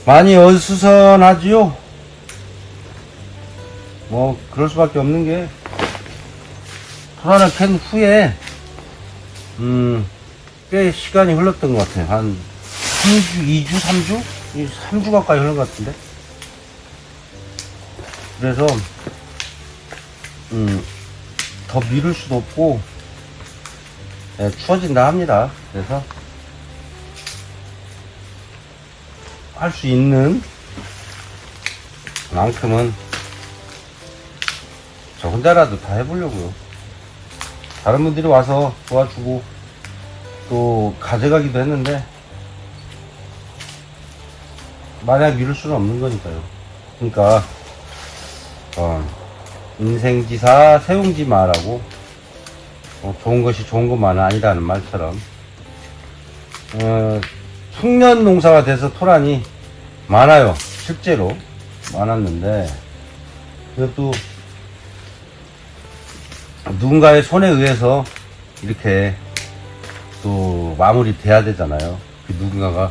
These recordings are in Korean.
많이 어수선하지요? 뭐, 그럴 수밖에 없는 게, 토란을 캔 후에, 꽤 시간이 흘렀던 것 같아요. 한 3주, 2주, 3주? 3주 가까이 흐른 것 같은데. 그래서, 더 미룰 수도 없고, 예, 추워진다 합니다. 그래서, 할 수 있는 만큼은 저 혼자라도 다 해보려고요. 다른 분들이 와서 도와주고 또 가져가기도 했는데 만약 미룰 수는 없는 거니까요. 그러니까 인생지사 세웅지마라고 좋은 것이 좋은 것만은 아니라는 말처럼 숙련 농사가 돼서 토란이 많아요. 실제로 많았는데 이것도 누군가의 손에 의해서 이렇게 또 마무리 돼야 되잖아요. 그 누군가가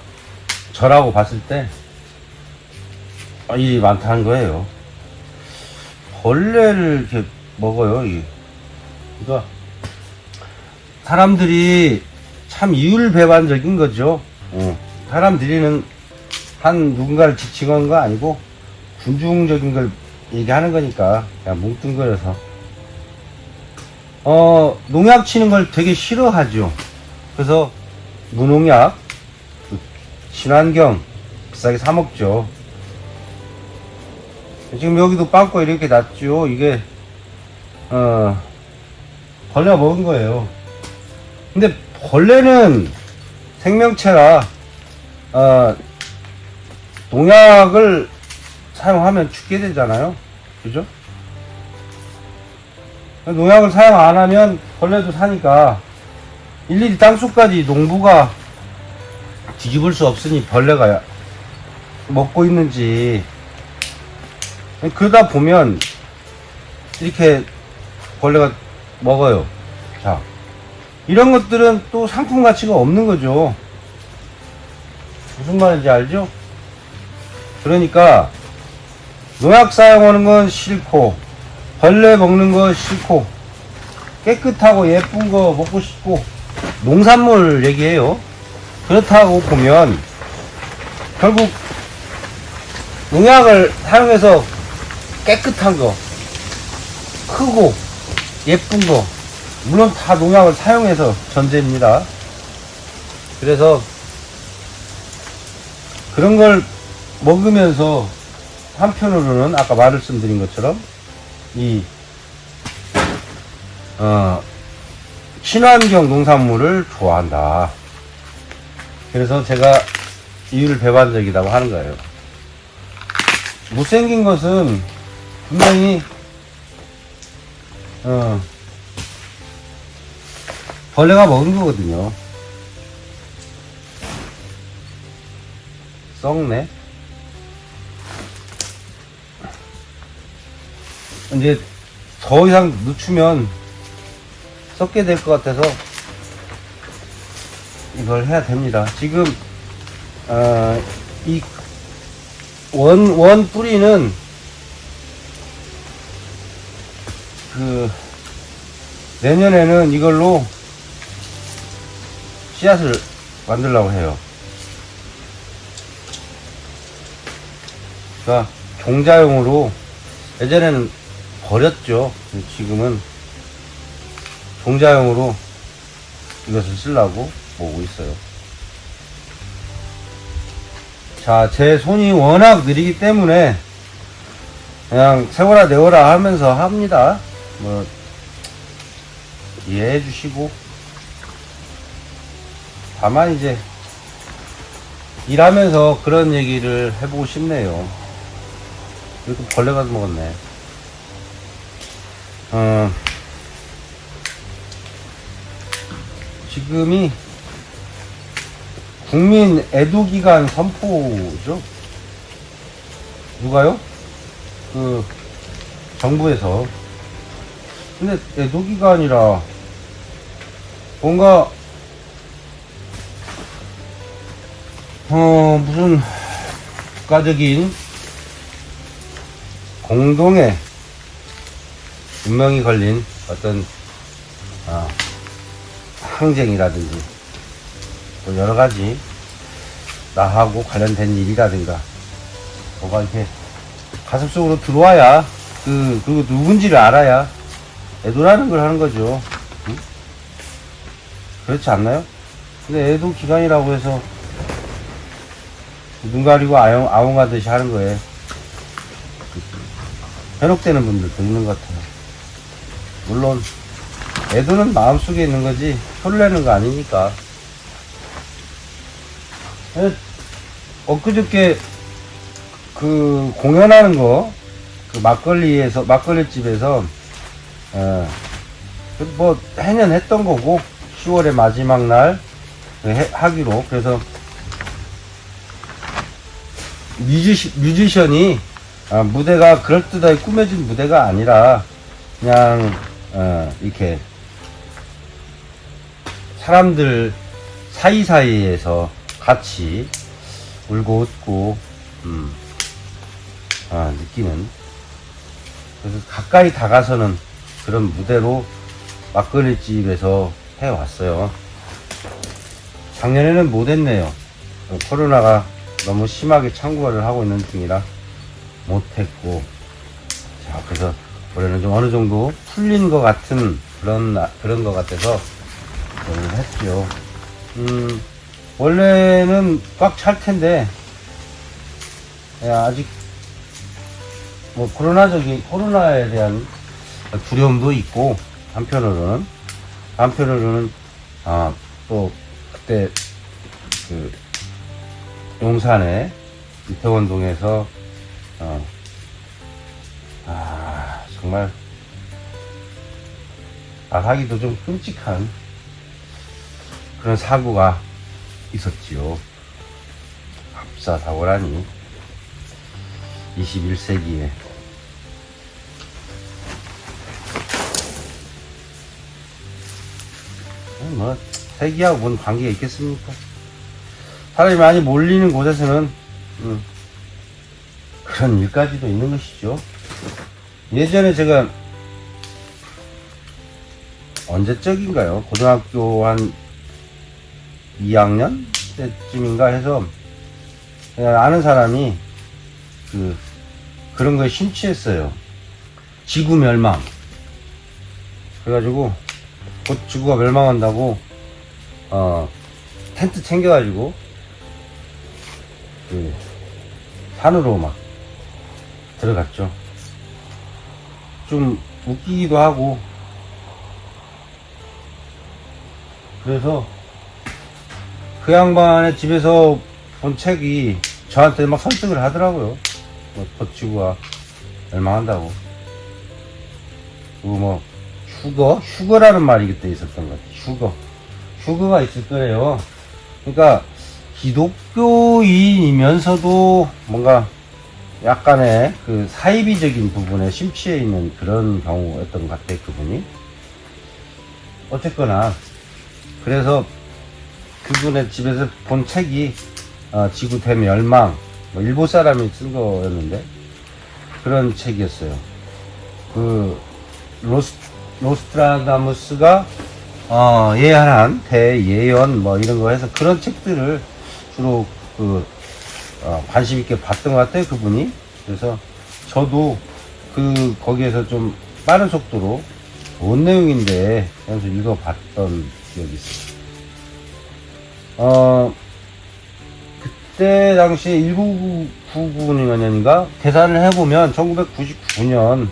저라고 봤을 때 일이 많다는 거예요. 벌레를 이렇게 먹어요. 이게. 그러니까 사람들이 참 이율배반적인 거죠. 사람들이는 한 누군가를 지칭한 거 아니고 군중적인 걸 얘기하는 거니까 그냥 뭉뚱그려서 농약 치는 걸 되게 싫어하죠. 그래서 무농약, 친환경 비싸게 사 먹죠. 지금 여기도 빵꾸 이렇게 났죠. 이게 벌레가 먹은 거예요. 근데 벌레는 생명체라 농약을 사용하면 죽게 되잖아요. 그죠? 농약을 사용 안 하면 벌레도 사니까 일일이 땅속까지 농부가 뒤집을 수 없으니 벌레가 먹고 있는지 그러다 보면 이렇게 벌레가 먹어요. 자, 이런 것들은 또 상품 가치가 없는 거죠. 무슨 말인지 알죠? 그러니까 농약 사용하는 건 싫고 벌레 먹는 거 싫고 깨끗하고 예쁜 거 먹고 싶고 농산물 얘기해요. 그렇다고 보면 결국 농약을 사용해서 깨끗한 거 크고 예쁜 거 물론 다 농약을 사용해서 전제입니다. 그래서 그런 걸 먹으면서 한편으로는 아까 말씀드린 것처럼 이 친환경 농산물을 좋아한다. 그래서 제가 이율배반적이라고 하는 거예요. 못생긴 것은 분명히 벌레가 먹은 거거든요. 썩네. 이제 더 이상 늦추면 썩게 될 것 같아서 이걸 해야 됩니다. 지금 이 원 뿌리는 내년에는 이걸로 씨앗을 만들려고 해요. 그러니까 종자용으로 예전에는 버렸죠. 지금은 종자용으로 이것을 쓰려고 보고 있어요. 자, 제 손이 워낙 느리기 때문에 그냥 세워라 내워라 하면서 합니다. 뭐 이해해 주시고 다만 이제 일하면서 그런 얘기를 해보고 싶네요. 이렇게 벌레가 먹었네. 지금이 국민 애도기간 선포죠? 누가요? 정부에서. 근데 애도기간이라 뭔가 무슨 국가적인 공동의 운명이 걸린 어떤 항쟁이라든지 또 여러 가지 나하고 관련된 일이라든가 뭐가 이렇게 가슴속으로 들어와야 그리고 누군지를 알아야 애도라는 걸 하는 거죠. 응? 그렇지 않나요? 근데 애도 기간이라고 해서 눈 가리고 아웅하듯이 하는 거에 현혹되는 분들도 있는 것 같아요. 물론 애도는 마음속에 있는 거지 소리 내는 거 아니니까. 엊그저께 그 공연하는 거 그 막걸리집에서 뭐 해년 했던 거고 10월의 마지막 날 하기로. 그래서 뮤지션이 무대가 그럴듯하게 꾸며진 무대가 아니라 그냥 이렇게 사람들 사이사이에서 같이 울고 웃고 느끼는, 그래서 가까이 다가서는 그런 무대로 막걸리집에서 해왔어요. 작년에는 못했네요. 코로나가 너무 심하게 창궐을 하고 있는 중이라 못했고, 자, 그래서 올해는 좀 어느 정도 풀린 것 같은 그런 것 같아서 오늘 했죠. 원래는 꽉 찰 텐데, 아직 뭐 코로나에 대한 두려움도 있고, 한편으로는 또 그때 그 용산의 이태원동에서 정말 말하기도 좀 끔찍한 그런 사고가 있었지요. 압사 사고라니 21세기에. 뭐 세기하고 뭔 관계가 있겠습니까? 사람이 많이 몰리는 곳에서는 그런 일까지도 있는 것이죠. 예전에 제가 언제적인가요? 고등학교 한 2학년 때쯤인가 해서 아는 사람이 그런 거에 심취했어요. 지구 멸망. 그래가지고 곧 지구가 멸망한다고 텐트 챙겨가지고 산으로 막 들어갔죠. 좀 웃기기도 하고, 그래서 그 양반의 집에서 본 책이 저한테 막 설득을 하더라고요. 곧 지구가 멸망한다고. 그리고 뭐 휴거라는 말이 그때 있었던 것 같아요. 휴거가 있을 거예요. 그러니까 기독교인이면서도 뭔가 약간의 그 사이비적인 부분에 심취해 있는 그런 경우였던 것 같아요, 그분이. 어쨌거나 그래서 그분의 집에서 본 책이 지구 대멸망, 뭐 일본 사람이 쓴 거였는데 그런 책이었어요. 그 노스트라다무스가 예언한 대예언 뭐 이런 거 해서 그런 책들을 주로 관심 있게 봤던 것 같아요, 그분이. 그래서 저도 거기에서 좀 빠른 속도로 뭔 내용인데 하면서 읽어봤던 기억이 있어요. 그때 당시에 1999년인가 계산을 해보면 1999년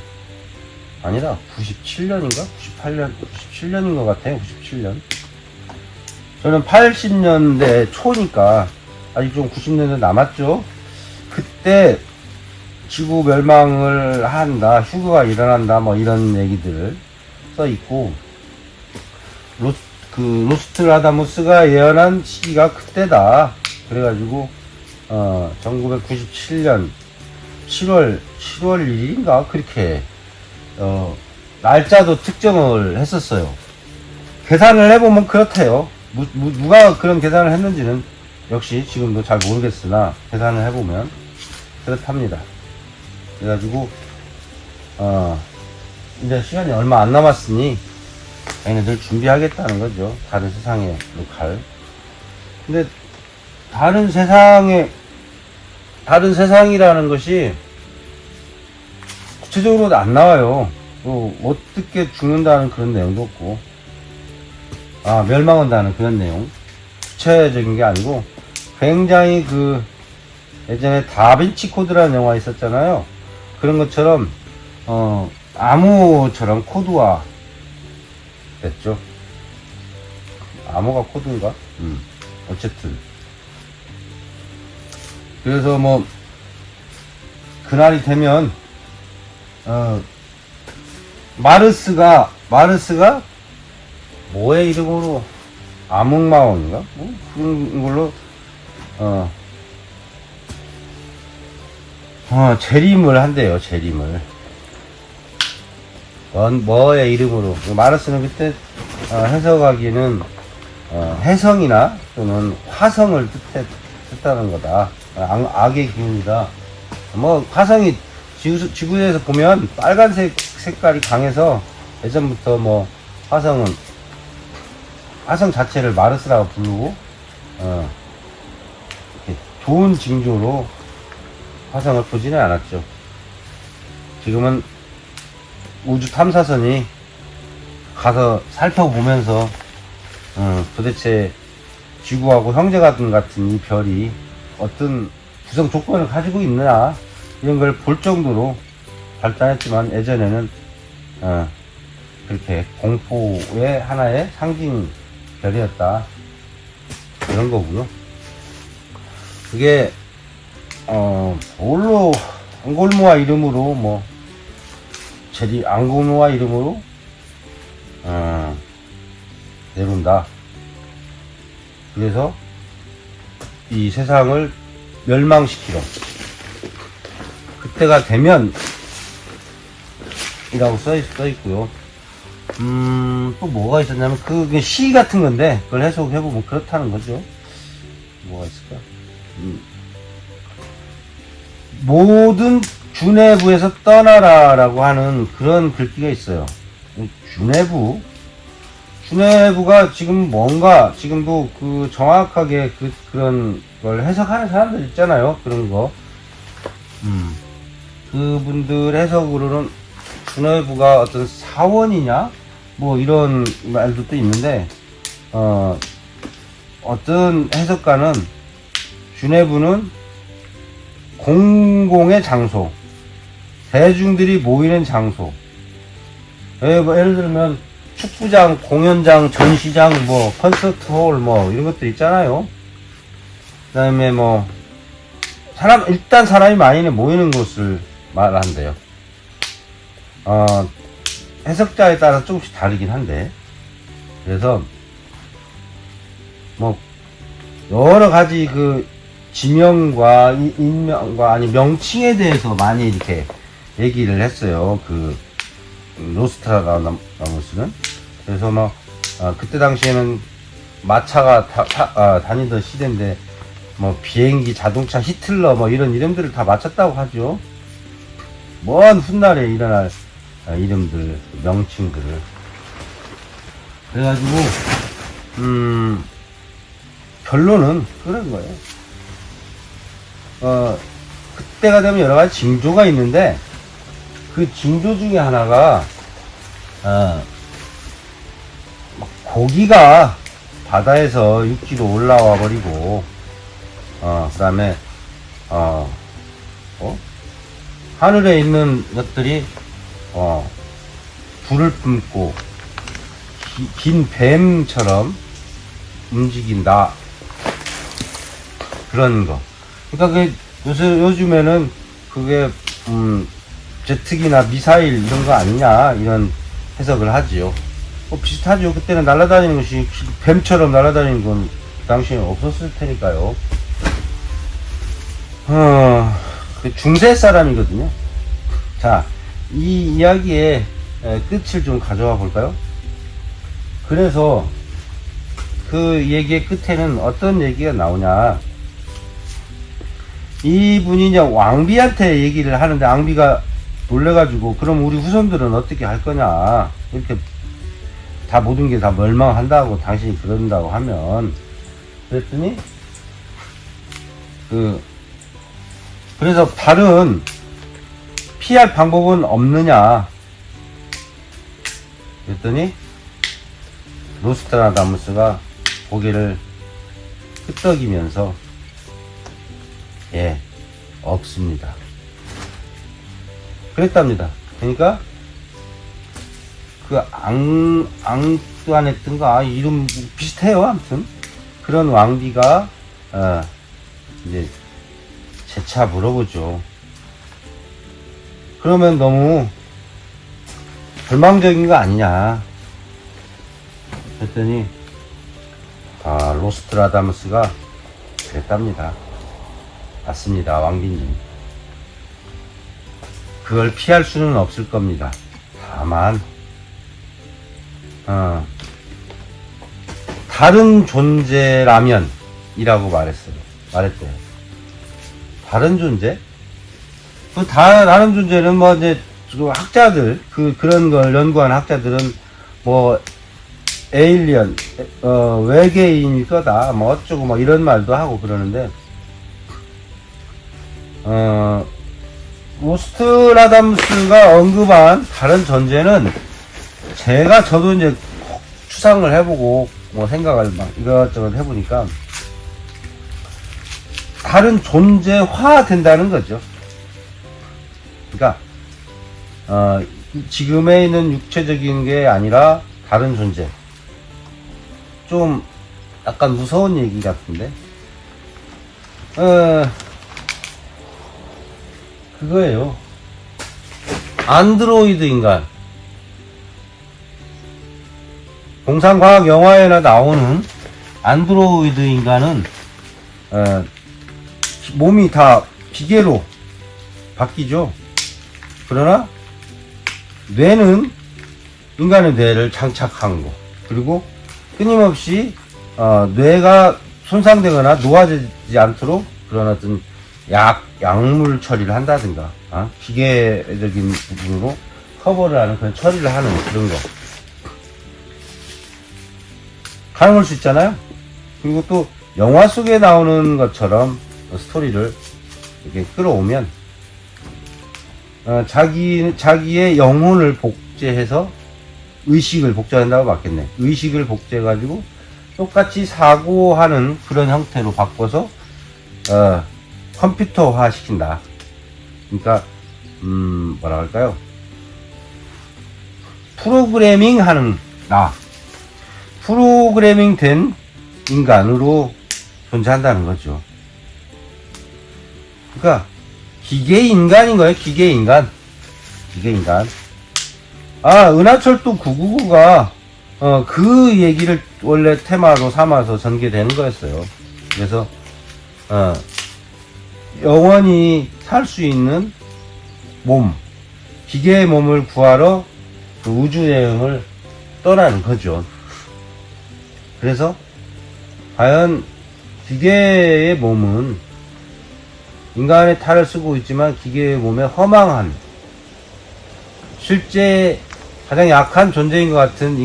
아니라 97년인가 97년인 것 같아요. 97년. 저는 80년대 초니까 아직 좀 90년대 남았죠. 그때 지구 멸망을 한다, 휴거가 일어난다, 뭐 이런 얘기들을 써 있고, 노스트라다무스가 예언한 시기가 그때다. 그래가지고 1997년 7월 1일인가 그렇게 날짜도 특정을 했었어요. 계산을 해보면 그렇대요. 누가 그런 계산을 했는지는 역시 지금도 잘 모르겠으나 계산을 해보면 그렇답니다. 그래가지고 이제 시간이 얼마 안 남았으니 얘네들 준비하겠다는 거죠. 다른 세상에 갈. 근데 다른 세상이라는 것이 구체적으로 안 나와요. 또 어떻게 죽는다는 그런 내용도 없고, 멸망한다는 그런 내용. 구체적인 게 아니고, 굉장히 예전에 다빈치 코드라는 영화 있었잖아요. 그런 것처럼, 암호처럼 코드화 됐죠. 암호가 코드인가? 어쨌든. 그래서 그날이 되면, 마르스가 뭐의 이름으로 암흑마왕인가? 그런 걸로 재림을 한대요. 재림을 뭐의 이름으로. 마르스는 그때 해석하기에는 해성이나 또는 화성을 뜻하는 거다. 악의 기운이다. 화성이 지구에서 보면 빨간색 색깔이 강해서 예전부터 화성 자체를 마르스라고 부르고, 좋은 징조로 화성을 보지는 않았죠. 지금은 우주 탐사선이 가서 살펴보면서, 도대체 지구하고 형제같은 이 별이 어떤 구성 조건을 가지고 있느냐, 이런 걸 볼 정도로 발달했지만, 예전에는 그렇게 공포의 하나의 상징 별이었다, 이런 거고요. 그게 뭘로 앙골모아 이름으로 앙골모아 이름으로 내려온다. 그래서 이 세상을 멸망시키러, 그때가 되면 이라고 써있고요. 또 뭐가 있었냐면, 그게 시 같은 건데, 그걸 해석해보면 그렇다는 거죠. 뭐가 있을까? 모든 주내부에서 떠나라라고 하는 그런 글귀가 있어요. 주내부가 지금 뭔가, 지금도 정확하게 그런 걸 해석하는 사람들 있잖아요. 그런 거. 그분들 해석으로는 주내부가 어떤 사원이냐? 이런 말도 또 있는데, 어떤 해석가는 주내부는 공공의 장소, 대중들이 모이는 장소. 예를 들면 축구장, 공연장, 전시장, 콘서트홀, 이런 것들 있잖아요. 그 다음에 일단 사람이 많이 모이는 곳을 말한대요. 해석자에 따라 조금씩 다르긴 한데, 그래서 여러 가지 지명과 인명과 명칭에 대해서 많이 이렇게 얘기를 했어요. 노스트라다무스는. 그래서 그때 당시에는 마차가 다니던 시대인데, 비행기, 자동차, 히틀러 이런 이름들을 다 맞췄다고 하죠. 먼 훗날에 일어날 이름들, 명칭들을. 그래가지고 결론은 그런 거예요. 그때가 되면 여러 가지 징조가 있는데, 그 징조 중에 하나가 고기가 바다에서 육지로 올라와 버리고, 그 다음에 하늘에 있는 것들이 불을 뿜고 긴 뱀처럼 움직인다, 그런 거. 그러니까 요즘에는 그게 제트기나 미사일 이런 거 아니냐, 이런 해석을 하지요. 비슷하죠. 그때는 날아다니는 것이 뱀처럼 날아다니는 건 그 당시에는 없었을 테니까요. 중세 사람이거든요. 자, 이 이야기의 끝을 좀 가져와 볼까요? 그래서 그 얘기의 끝에는 어떤 얘기가 나오냐. 이분이 이제 왕비한테 얘기를 하는데 왕비가 놀래가지고 그럼 우리 후손들은 어떻게 할 거냐 이렇게 다 모든 게 다 멸망한다고 당신이 그런다고 하면 그랬더니 그래서 다른 피할 방법은 없느냐 그랬더니 노스트라다무스가 고개를 끄덕이면서 예 없습니다 그랬답니다. 그러니까 그 앙뚜아네트인가 이름 비슷해요. 아무튼 그런 왕비가 이제 재차 물어보죠. 그러면 너무 절망적인 거 아니냐 그랬더니 로스트라다무스가 그랬답니다. 맞습니다. 왕비님 그걸 피할 수는 없을 겁니다. 다만 다른 존재라면 이라고 말했대요. 다른 존재? 다른 존재는 뭐 이제 학자들 그런 걸 연구하는 학자들은 뭐 에일리언 외계인일 거다 뭐 어쩌고 뭐 이런 말도 하고 그러는데 노스트라다무스가 언급한 다른 존재는 저도 이제 추상을 해보고 뭐 생각을 막 이것저것 해보니까 다른 존재화 된다는 거죠. 그러니까 지금에 있는 육체적인 게 아니라 다른 존재. 좀 약간 무서운 얘기 같은데 그거예요. 안드로이드 인간. 공상과학 영화에나 나오는 안드로이드 인간은 몸이 다 기계로 바뀌죠. 그러나 뇌는 인간의 뇌를 장착한 거. 그리고 끊임없이 뇌가 손상되거나 노화되지 않도록 그런 어떤 약물 처리를 한다든가 기계적인 부분으로 커버를 하는 그런 처리를 하는 그런 거 가능할 수 있잖아요. 그리고 또 영화 속에 나오는 것처럼 스토리를 이렇게 끌어오면 자기의 영혼을 복제해서 의식을 복제한다고 맞겠네. 의식을 복제해가지고 똑같이 사고하는 그런 형태로 바꿔서 컴퓨터화 시킨다. 그러니까 뭐라 할까요? 프로그래밍 하는 프로그래밍 된 인간으로 존재한다는 거죠. 그러니까 기계 인간인 거예요. 기계 인간. 은하철도 999가 그 얘기를 원래 테마로 삼아서 전개되는 거였어요. 그래서 영원히 살 수 있는 몸, 기계의 몸을 구하러 그 우주 여행을 떠나는 거죠. 그래서 과연 기계의 몸은 인간의 탈을 쓰고 있지만 기계의 몸에 허망한 실제 가장 약한 존재인 것 같은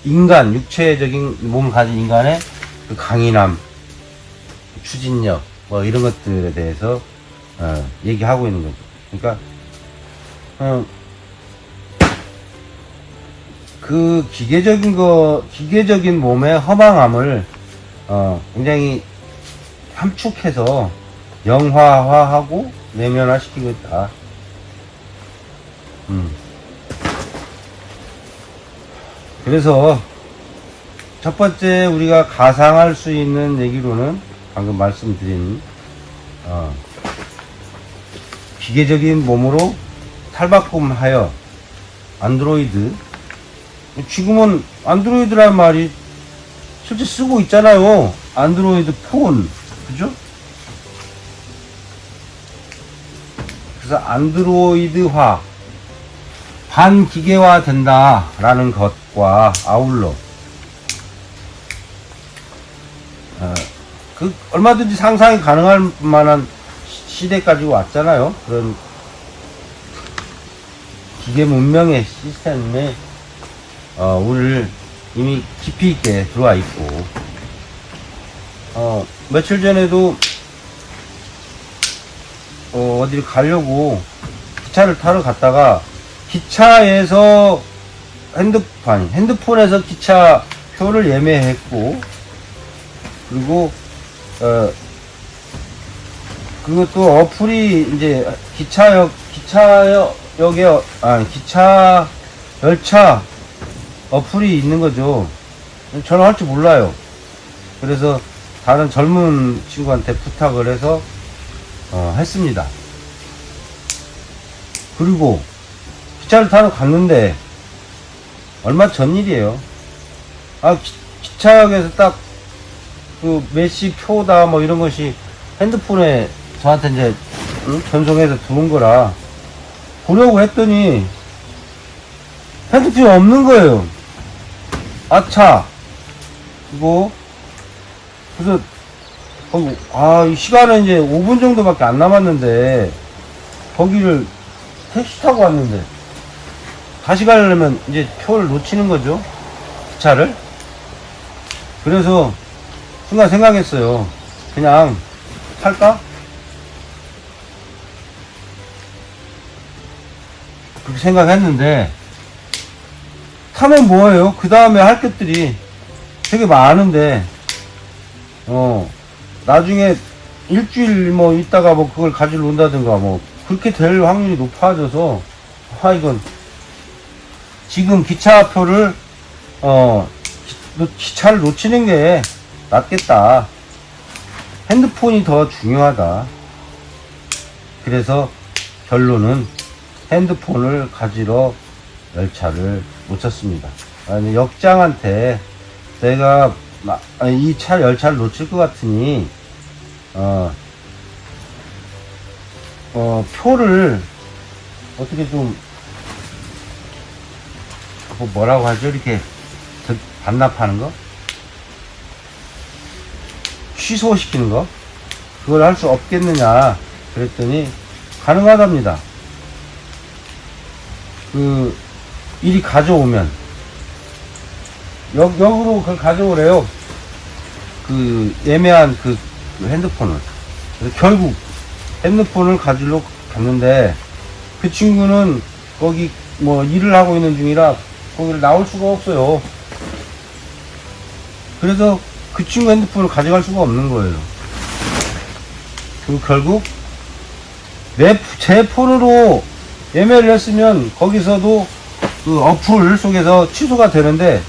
육체적인 몸을 가진 인간의 그 강인함, 추진력, 뭐 이런 것들에 대해서 얘기하고 있는 거죠. 그러니까 그 기계적인 몸의 허망함을 굉장히 함축해서 영화화하고 내면화시키고 있다. 그래서 첫 번째 우리가 가상할 수 있는 얘기로는 방금 말씀드린 기계적인 몸으로 탈바꿈하여 안드로이드, 지금은 안드로이드란 말이 실제 쓰고 있잖아요. 안드로이드 폰, 그죠? 그래서 안드로이드화, 반기계화 된다라는 것과 아울러 얼마든지 상상이 가능할 만한 시대까지 왔잖아요. 그런 기계 문명의 시스템에 우리를 이미 깊이 있게 들어와 있고, 며칠 전에도 어디를 가려고 기차를 타러 갔다가 기차에서 핸드폰에서 기차표를 예매했고, 그리고 그것도 어플이 이제 기차 열차 어플이 있는 거죠. 저는 할 줄 몰라요. 그래서 다른 젊은 친구한테 부탁을 해서 했습니다. 그리고 기차를 타러 갔는데 얼마 전 일이에요. 기차역에서 딱 그 몇 시 표다 뭐 이런 것이 핸드폰에 저한테 이제 전송해서 들어온 거라 보려고 했더니 핸드폰이 없는 거예요. 아차, 이거 그래서 이 시간은 이제 5분 정도밖에 안 남았는데 거기를 택시 타고 왔는데 다시 가려면 이제 표를 놓치는 거죠, 기차를. 그래서 순간 생각했어요. 그냥 탈까? 그렇게 생각했는데 타면 뭐예요? 그 다음에 할 것들이 되게 많은데 나중에 일주일 뭐 있다가 뭐 그걸 가지러 온다든가 뭐 그렇게 될 확률이 높아져서 이건 지금 기차표를 기차를 놓치는 게 낫겠다. 핸드폰이 더 중요하다. 그래서 결론은 핸드폰을 가지러 열차를 놓쳤습니다. 아니, 역장한테 내가 이 열차를 놓칠 것 같으니 표를 어떻게 좀 뭐라고 하죠? 이렇게 반납하는 거? 취소시키는 거? 그걸 할 수 없겠느냐 그랬더니 가능하답니다. 일이 가져오면 역으로 그걸 가져오래요. 예매한 핸드폰을. 그래서 결국 핸드폰을 가지러 갔는데 그 친구는 거기 뭐 일을 하고 있는 중이라 거기를 나올 수가 없어요. 그래서 그 친구 핸드폰을 가져갈 수가 없는 거예요. 그리고 결국 제 폰으로 예매를 했으면 거기서도 그 어플 속에서 취소가 되는데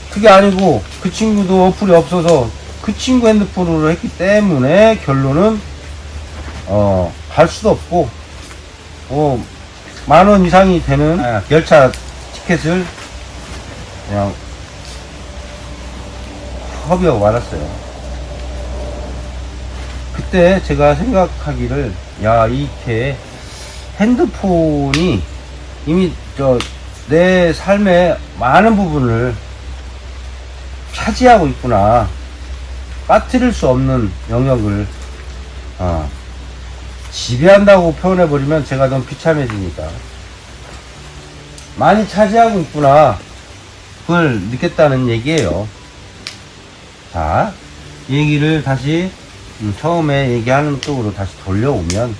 그게 아니고 그 친구도 어플이 없어서 그 친구 핸드폰으로 했기 때문에 결론은 갈 수도 없고 10,000원 이상이 되는 열차 티켓을 그냥 허비하고 말았어요. 그때 제가 생각하기를 이렇게 핸드폰이 이미 내 삶의 많은 부분을 차지하고 있구나. 빠뜨릴 수 없는 영역을 지배한다고 표현해버리면 제가 너무 비참해지니까 많이 차지하고 있구나. 그걸 느꼈다는 얘기예요. 자, 얘기를 다시 처음에 얘기하는 쪽으로 다시 돌려오면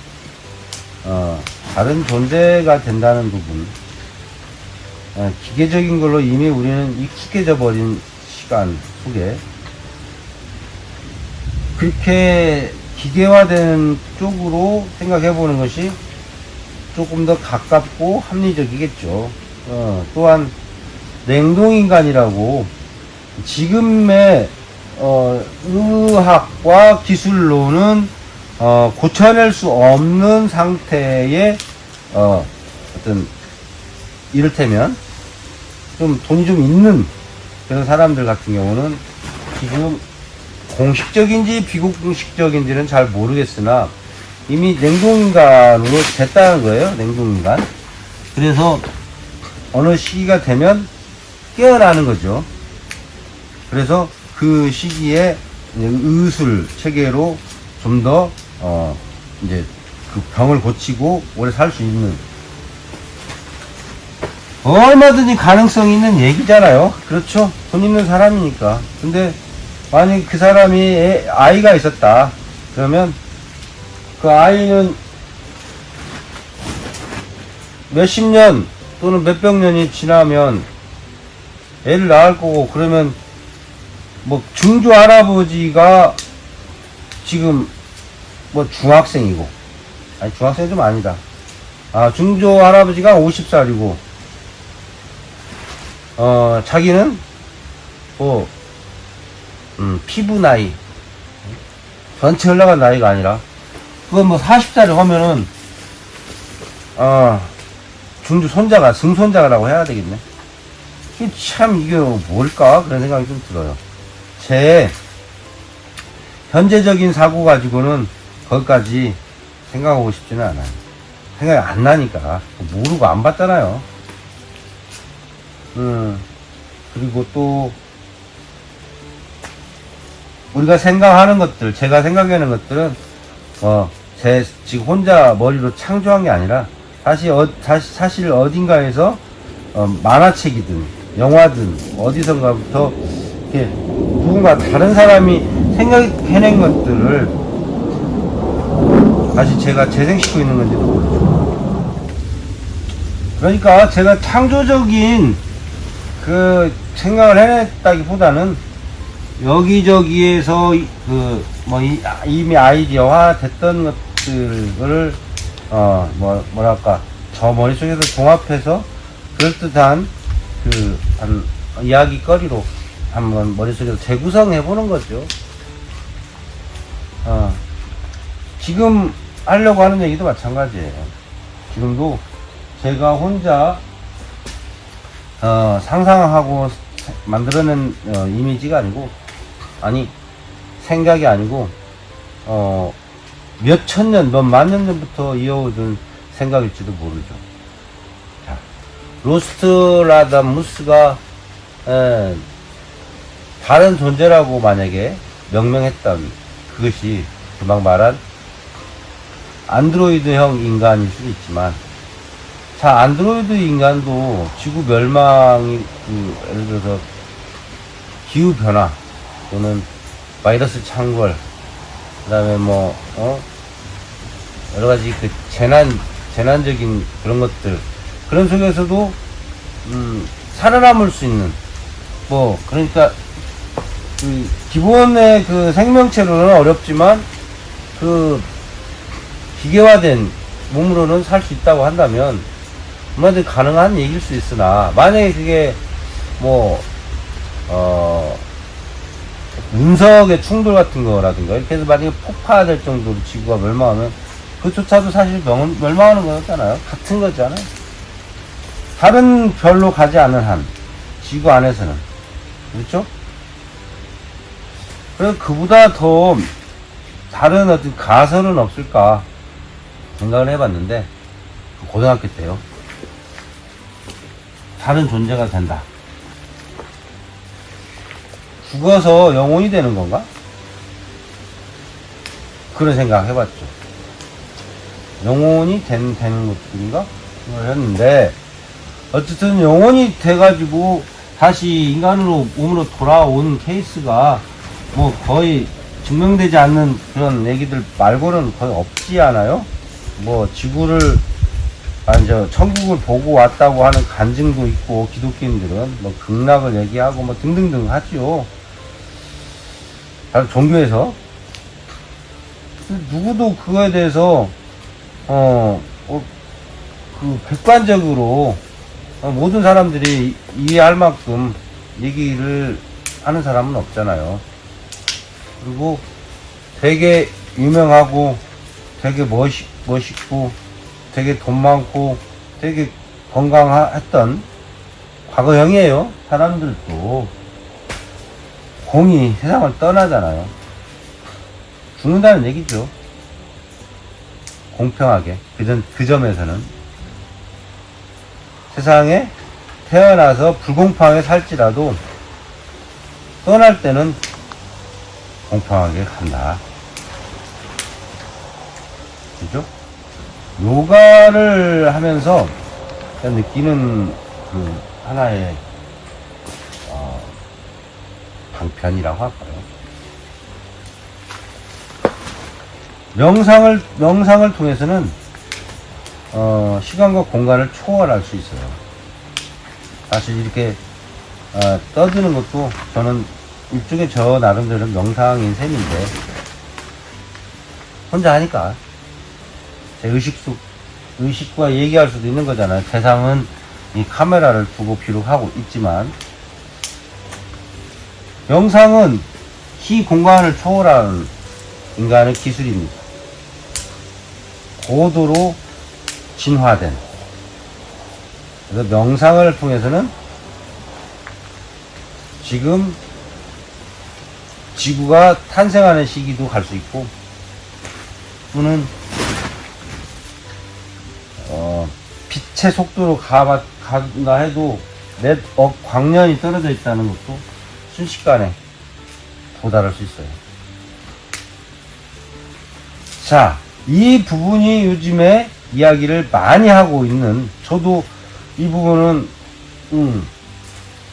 다른 존재가 된다는 부분, 기계적인 걸로 이미 우리는 익숙해져 버린 시간 속에 그렇게 기계화된 쪽으로 생각해 보는 것이 조금 더 가깝고 합리적이겠죠. 또한 냉동인간이라고 지금의 의학과 기술로는 고쳐낼 수 없는 상태의 어떤 이를테면 좀 돈이 좀 있는 그런 사람들 같은 경우는 지금 공식적인지 비공식적인지는 잘 모르겠으나 이미 냉동인간으로 됐다는 거예요. 냉동인간. 그래서 어느 시기가 되면 깨어나는 거죠. 그래서 그 시기에 이제 의술 체계로 좀 더, 이제 그 병을 고치고 오래 살 수 있는 얼마든지 가능성 있는 얘기잖아요. 그렇죠? 돈 있는 사람이니까. 근데 만약 그 사람이 아이가 있었다. 그러면 그 아이는 몇십 년 또는 몇백 년이 지나면 애를 낳을 거고, 그러면 뭐 증조 할아버지가 지금 뭐 중학생이고, 아니 중학생이 좀 아니다. 증조 할아버지가 50살이고 자기는 뭐 피부 나이 전체 흘러간 나이가 아니라 그건 뭐 40살을 하면은 중주 손자가 증손자라고 해야 되겠네. 이게 참 이게 뭘까 그런 생각이 좀 들어요. 제 현재적인 사고 가지고는 거기까지 생각하고 싶지는 않아요. 생각이 안 나니까. 모르고 안 봤잖아요. 그리고 또 우리가 생각하는 것들, 제가 생각하는 것들은 제 지금 혼자 머리로 창조한 게 아니라 사실 어딘가에서 만화책이든 영화든 어디선가부터 이렇게 누군가 다른 사람이 생각해낸 것들을 다시 제가 재생시키고 있는 건지도 모르죠. 그러니까 제가 창조적인 그 생각을 해냈다기보다는 여기저기에서 이미 아이디어화 됐던 것들을 뭐랄까 저 머릿속에서 종합해서 그럴듯한 한 이야기거리로 한번 머릿속에서 재구성해 보는 거죠. 지금 하려고 하는 얘기도 마찬가지예요. 지금도 제가 혼자 상상하고 만들어낸 이미지가 아니 생각이 아니고 몇 천 년, 몇 만 년 전부터 이어오던 생각일지도 모르죠. 자, 로스트라다무스가 다른 존재라고 만약에 명명했다면 그것이 금방 말한 안드로이드형 인간일 수도 있지만, 자, 안드로이드 인간도 지구 멸망이 예를 들어서 기후 변화 또는 바이러스 창궐, 그다음에 여러 가지 그 재난적인 그런 것들, 그런 속에서도 살아남을 수 있는 그러니까 그 기본의 그 생명체로는 어렵지만 그 기계화된 몸으로는 살 수 있다고 한다면 얼마든지 가능한 얘기일 수 있으나, 만약에 그게 운석의 충돌 같은 거라든가 이렇게 해서 만약에 폭파될 정도로 지구가 멸망하면 그조차도 사실 멸망하는 거였잖아요. 같은 거잖아요. 다른 별로 가지 않은 한 지구 안에서는, 그렇죠? 그래서 그보다 더 다른 어떤 가설은 없을까 생각을 해봤는데, 고등학교 때요. 다른 존재가 된다. 죽어서 영혼이 되는 건가? 그런 생각 해봤죠. 영혼이 되는 것들인가? 생각을 했는데, 어쨌든 영혼이 돼가지고 다시 인간으로 몸으로 돌아온 케이스가 거의 증명되지 않는 그런 얘기들 말고는 거의 없지 않아요? 지구를 천국을 보고 왔다고 하는 간증도 있고, 기독교인들은 극락을 얘기하고 등등등 하지요. 다른 종교에서 누구도 그거에 대해서 객관적으로 모든 사람들이 이해할 만큼 얘기를 하는 사람은 없잖아요. 그리고 되게 유명하고 되게 멋있고 되게 돈 많고 되게 건강했던 과거형이에요. 사람들도 공이 세상을 떠나잖아요. 죽는다는 얘기죠. 공평하게 그 점에서는 세상에 태어나서 불공평하게 살지라도 떠날 때는 공평하게 간다. 그죠? 요가를 하면서 느끼는 그 하나의 방편이라고 할까요? 명상을 통해서는 시간과 공간을 초월할 수 있어요. 사실 이렇게 떠드는 것도 저는 일종의 저 나름대로 명상인 셈인데, 혼자 하니까 제 의식과 얘기할 수도 있는 거잖아요. 대상은 이 카메라를 두고 기록하고 있지만, 명상은 시 공간을 초월하는 인간의 기술입니다. 고도로 진화된. 그래서 명상을 통해서는 지금 지구가 탄생하는 시기도 갈 수 있고, 또는 빛의 속도로 간다 해도 몇 억 광년이 떨어져 있다는 것도 순식간에 도달할 수 있어요. 자, 이 부분이 요즘에 이야기를 많이 하고 있는, 저도 이 부분은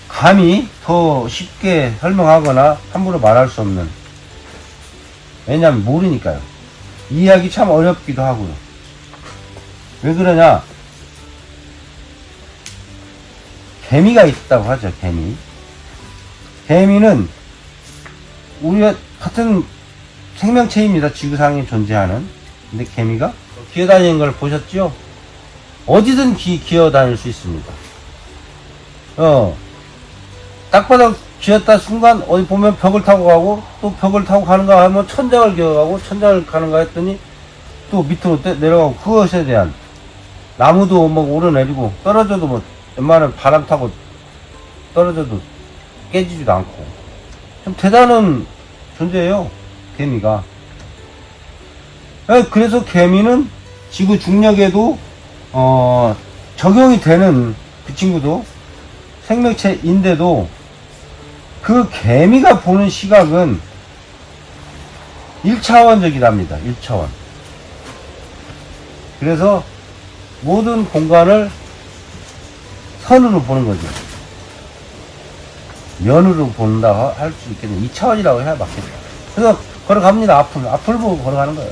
감히 더 쉽게 설명하거나 함부로 말할 수 없는, 왜냐하면 모르니까요. 이 이야기 참 어렵기도 하고요. 왜 그러냐? 개미가 있다고 하죠. 개미는 우리가 같은 생명체입니다. 지구상에 존재하는. 근데 개미가 기어다니는 걸 보셨죠? 어디든 기어다닐 수 있습니다. 딱바닥 기었다 순간 어디 보면 벽을 타고 가고, 또 벽을 타고 가는가 하면 천장을 기어가고, 천장을 가는가 했더니 또 밑으로 내려가고, 그것에 대한, 나무도 뭐 오르내리고, 떨어져도 뭐 웬만하면 바람 타고 떨어져도 깨지지도 않고, 좀 대단한 존재예요, 개미가. 그래서 개미는 지구 중력에도 적용이 되는, 그 친구도 생명체인데도 그 개미가 보는 시각은 1차원적이랍니다. 1차원. 그래서 모든 공간을 선으로 보는 거죠. 면으로 본다 할 수 있겠네요. 2차원이라고 해야 맞겠다. 그래서 걸어갑니다. 앞을 보고 걸어가는 거예요.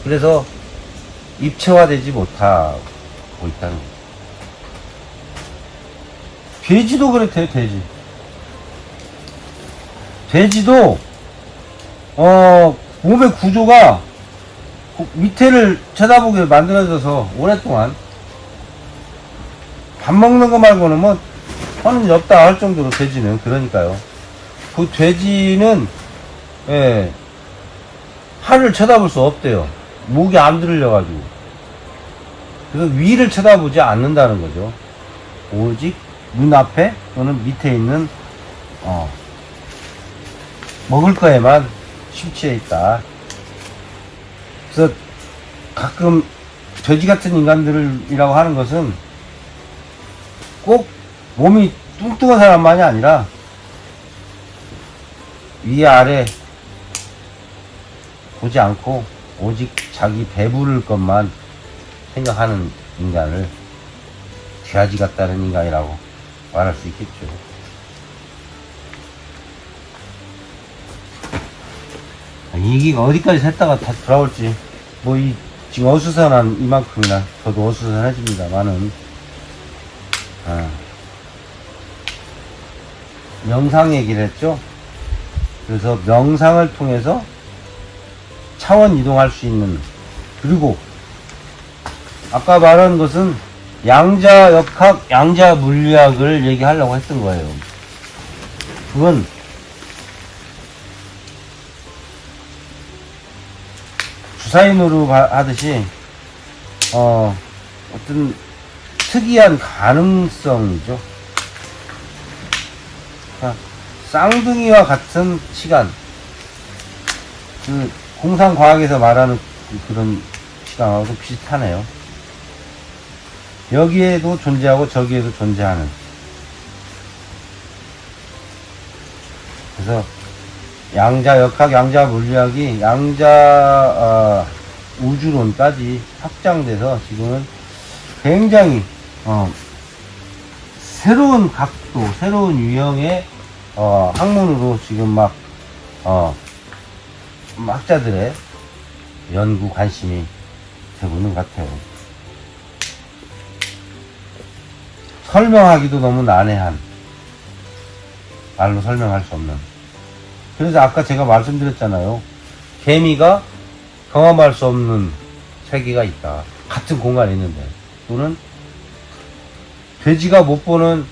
그래서 입체화되지 못하고 있다는 거예요. 돼지도 그렇대요. 돼지도 몸의 구조가 밑에를 쳐다보게 만들어져서 오랫동안 밥 먹는 거 말고는 뭐 하는 일 없다 할 정도로, 돼지는. 그러니까요. 그 돼지는 하늘을 쳐다볼 수 없대요. 목이 안 들려가지고. 그래서 위를 쳐다보지 않는다는 거죠. 오직 눈앞에 또는 밑에 있는 먹을 거에만 심취해 있다. 그래서 가끔 돼지 같은 인간들이라고 하는 것은 꼭 몸이 뚱뚱한 사람만이 아니라 위아래 보지 않고 오직 자기 배부를 것만 생각하는 인간을 돼지 같다는 인간이라고 말할 수 있겠죠. 이 얘기가 어디까지 했다가 다시 돌아올지, 뭐 지금 어수선한 이만큼이나 저도 어수선해집니다만은, 명상 얘기를 했죠. 그래서 명상을 통해서 차원 이동할 수 있는, 그리고 아까 말한 것은 양자역학, 양자물리학을 얘기하려고 했던 거예요. 그건 주사위노루 하듯이 어떤 특이한 가능성이죠. 그러니까 쌍둥이와 같은 시간, 그 공상과학에서 말하는 그런 시간하고도 비슷하네요. 여기에도 존재하고 저기에도 존재하는. 그래서 양자역학, 양자물리학이 우주론까지 확장돼서 지금은 굉장히 새로운 각도, 새로운 유형의 학문으로 지금 막 학자들의 연구 관심이 되고 있는 것 같아요. 설명하기도 너무 난해한, 말로 설명할 수 없는. 그래서 아까 제가 말씀드렸잖아요. 개미가 경험할 수 없는 세계가 있다. 같은 공간에 있는데. 또는 돼지가 못 보는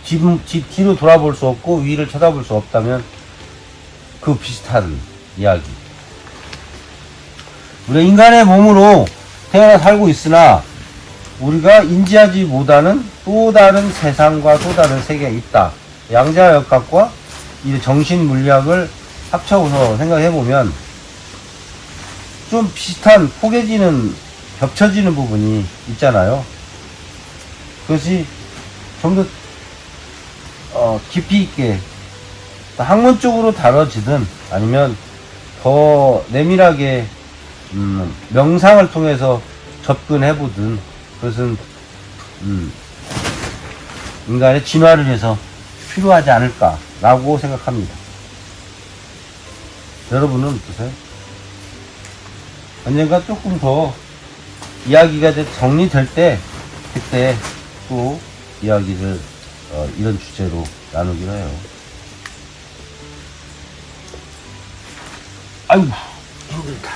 집 뒤로 돌아볼 수 없고 위를 쳐다볼 수 없다면 그 비슷한 이야기. 우리가 인간의 몸으로 태어나 살고 있으나 우리가 인지하지 못하는 또 다른 세상과 또 다른 세계가 있다. 양자역학과 이 정신물리학을 합쳐서 생각해보면 좀 비슷한, 포개지는, 겹쳐지는 부분이 있잖아요. 그것이 좀 더 깊이 있게 학문적으로 다뤄지든 아니면 더 내밀하게 명상을 통해서 접근해보든 그것은 인간의 진화를 위해서 필요하지 않을까라고 생각합니다. 여러분은 어떠세요? 언젠가 조금 더 이야기가 정리될 때 그때 또 이야기를 이런 주제로 나누기로 해요. 아이고 힘들다.